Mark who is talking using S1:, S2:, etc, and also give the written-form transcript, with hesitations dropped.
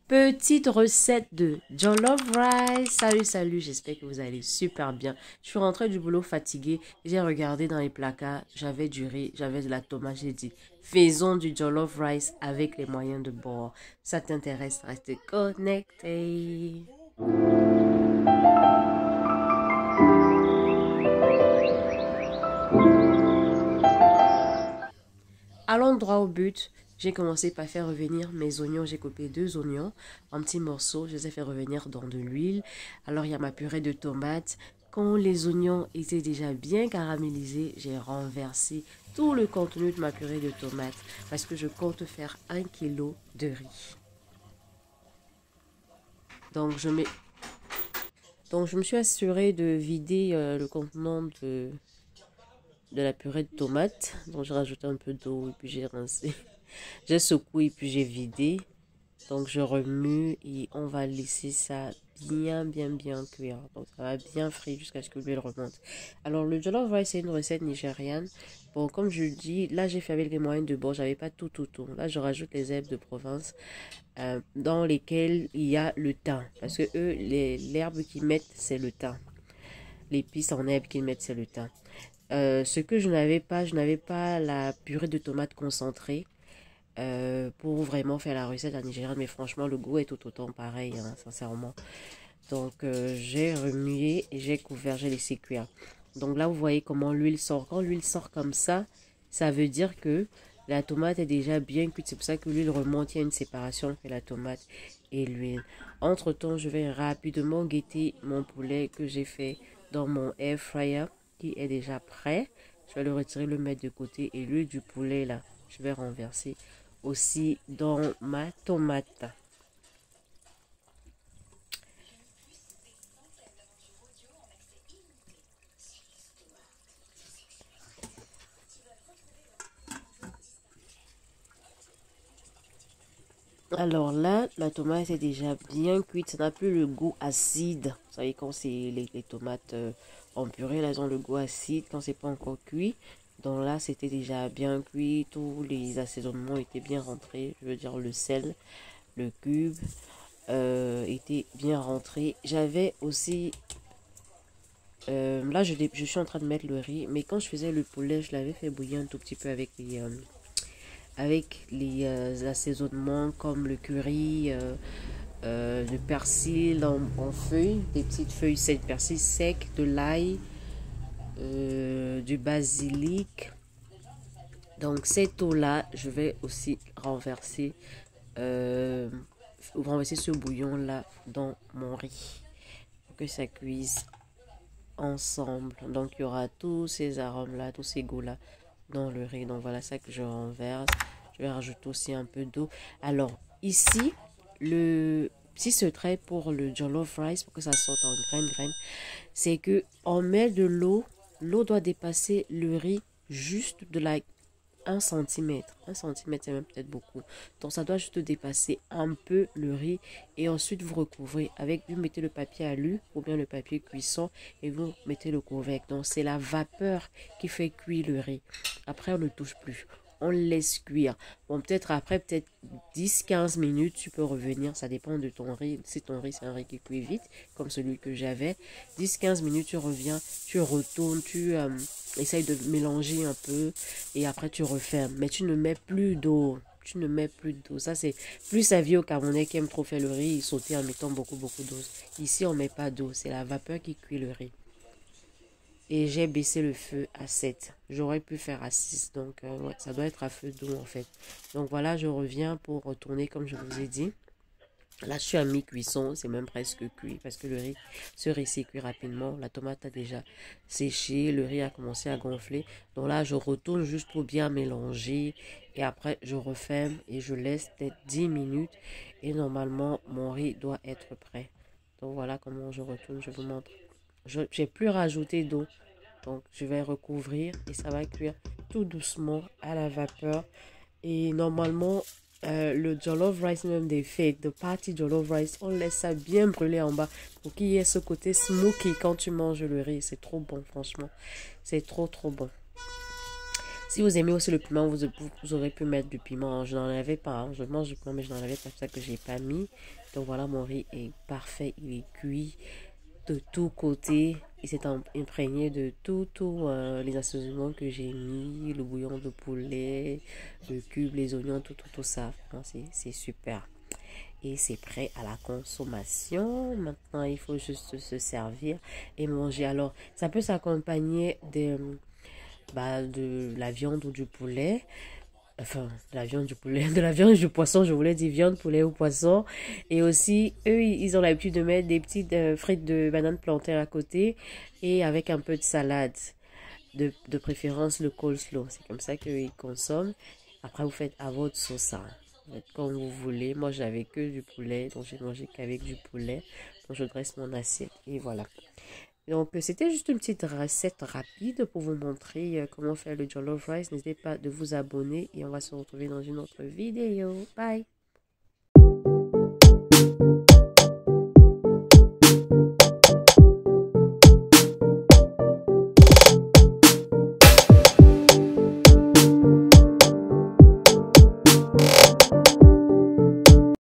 S1: Petite recette de jollof rice. Salut, j'espère que vous allez super bien. Je suis rentrée du boulot fatiguée. J'ai regardé dans les placards. J'avais du riz, j'avais de la tomate. J'ai dit, faisons du jollof rice avec les moyens de bord. Ça t'intéresse, reste connecté. Allons droit au but. J'ai commencé par faire revenir mes oignons. J'ai coupé 2 oignons en petits morceaux. Je les ai fait revenir dans de l'huile. Alors, il y a ma purée de tomates. Quand les oignons étaient déjà bien caramélisés, j'ai renversé tout le contenu de ma purée de tomates parce que je compte faire 1 kilo de riz. Donc, je me suis assurée de vider le contenant de la purée de tomates. Donc, j'ai rajouté un peu d'eau et puis j'ai rincé. J'ai secoué puis j'ai vidé. Donc je remue et on va laisser ça bien cuire. Donc ça va bien frire jusqu'à ce que l'huile remonte. Alors le jollof rice c'est une recette nigériane. Bon comme je dis, là j'ai fait avec les moyens de bord. J'avais pas tout. Là je rajoute les herbes de Provence dans lesquelles il y a le thym. Parce que eux, l'herbe qu'ils mettent c'est le thym. L'épice en herbe qu'ils mettent c'est le thym. Ce que je n'avais pas la purée de tomates concentrée. Pour vraiment faire la recette à nigériane, mais franchement le goût est tout autant pareil, hein, sincèrement. Donc j'ai remué et j'ai couvert, j'ai laissé cuire. Donc là vous voyez comment l'huile sort. Quand l'huile sort comme ça veut dire que la tomate est déjà bien cuite. C'est pour ça que l'huile remonte, il y a une séparation entre la tomate et l'huile. Entre temps je vais rapidement guetter mon poulet que j'ai fait dans mon air fryer qui est déjà prêt. Je vais le retirer, le mettre de côté et l'huile du poulet là je vais renverser aussi dans ma tomate. Alors là, la tomate est déjà bien cuite. Ça n'a plus le goût acide. Vous savez, quand c'est les tomates en purée, là, elles ont le goût acide quand c'est pas encore cuit. Donc là, c'était déjà bien cuit. Tous les assaisonnements étaient bien rentrés. Je veux dire, le sel, le cube était bien rentré. J'avais aussi là, je suis en train de mettre le riz, mais quand je faisais le poulet, je l'avais fait bouillir un tout petit peu avec les assaisonnements comme le curry, le persil en feuilles, des petites feuilles secs, persil sec, de l'ail, du basilic. Donc, cette eau-là, je vais aussi euh, renverser ce bouillon-là dans mon riz pour que ça cuise ensemble. Donc il y aura tous ces arômes là, tous ces goûts là dans le riz. Donc voilà ça que je renverse. Je vais rajouter aussi un peu d'eau. Alors ici le petit secret pour le jollof rice pour que ça sorte en graines, c'est que on met de l'eau. L'eau doit dépasser le riz juste de la 1 centimètre. 1 centimètre, c'est même peut-être beaucoup. Donc, ça doit juste dépasser un peu le riz. Et ensuite, vous recouvrez avec, vous mettez le papier alu ou bien le papier cuisson et vous mettez le couvercle. Donc, c'est la vapeur qui fait cuire le riz. Après, on ne touche plus. On laisse cuire. Bon, peut-être après, peut-être 10 15 minutes, tu peux revenir. Ça dépend de ton riz. Si ton riz, c'est un riz qui cuit vite, comme celui que j'avais. 10 15 minutes, tu reviens, tu retournes, tu essayes de mélanger un peu et après tu refermes. Mais tu ne mets plus d'eau. Tu ne mets plus d'eau. Ça, c'est plus ça vient au Camerounais qui aime trop faire le riz, sauter en mettant beaucoup d'eau. Ici, on ne met pas d'eau. C'est la vapeur qui cuit le riz. Et j'ai baissé le feu à 7. J'aurais pu faire à 6. Donc, ouais, ça doit être à feu doux en fait. Donc, voilà, je reviens pour retourner comme je vous ai dit. Là, je suis à mi-cuisson, c'est même presque cuit parce que ce riz s'est cuit rapidement. La tomate a déjà séché, le riz a commencé à gonfler. Donc là, je retourne juste pour bien mélanger et après, je referme et je laisse peut-être 10 minutes et normalement, mon riz doit être prêt. Donc voilà comment je retourne, je vous montre. Je n'ai plus rajouté d'eau, donc je vais recouvrir et ça va cuire tout doucement à la vapeur. Et normalement, le jollof rice, même des fêtes, de party jollof rice, on laisse ça bien brûler en bas pour qu'il y ait ce côté smoky quand tu manges le riz. C'est trop bon, franchement. C'est trop bon. Si vous aimez aussi le piment, vous aurez pu mettre du piment. Je n'en avais pas, hein. Je mange du piment, mais je n'en avais pas, c'est pour ça que j'ai pas mis. Donc voilà, mon riz est parfait, il est cuit de tous côtés. Il s'est imprégné de tous les assaisonnements que j'ai mis, le bouillon de poulet, le cube, les oignons, tout ça. C'est super. Et c'est prêt à la consommation. Maintenant, il faut juste se servir et manger. Alors, ça peut s'accompagner de la viande ou du poulet. Enfin, de la viande du poulet, de la viande du poisson, je voulais dire viande, poulet ou poisson. Et aussi, eux, ils ont l'habitude de mettre des petites frites de bananes plantains à côté et avec un peu de salade. De préférence le coleslaw. C'est comme ça qu'ils consomment. Après, vous faites à votre sauce, hein. Vous faites comme vous voulez. Moi, j'avais que du poulet, donc j'ai mangé qu'avec du poulet. Donc, je dresse mon assiette. Et voilà. Donc, c'était juste une petite recette rapide pour vous montrer comment faire le jollof rice. N'hésitez pas de vous abonner et on va se retrouver dans une autre vidéo. Bye!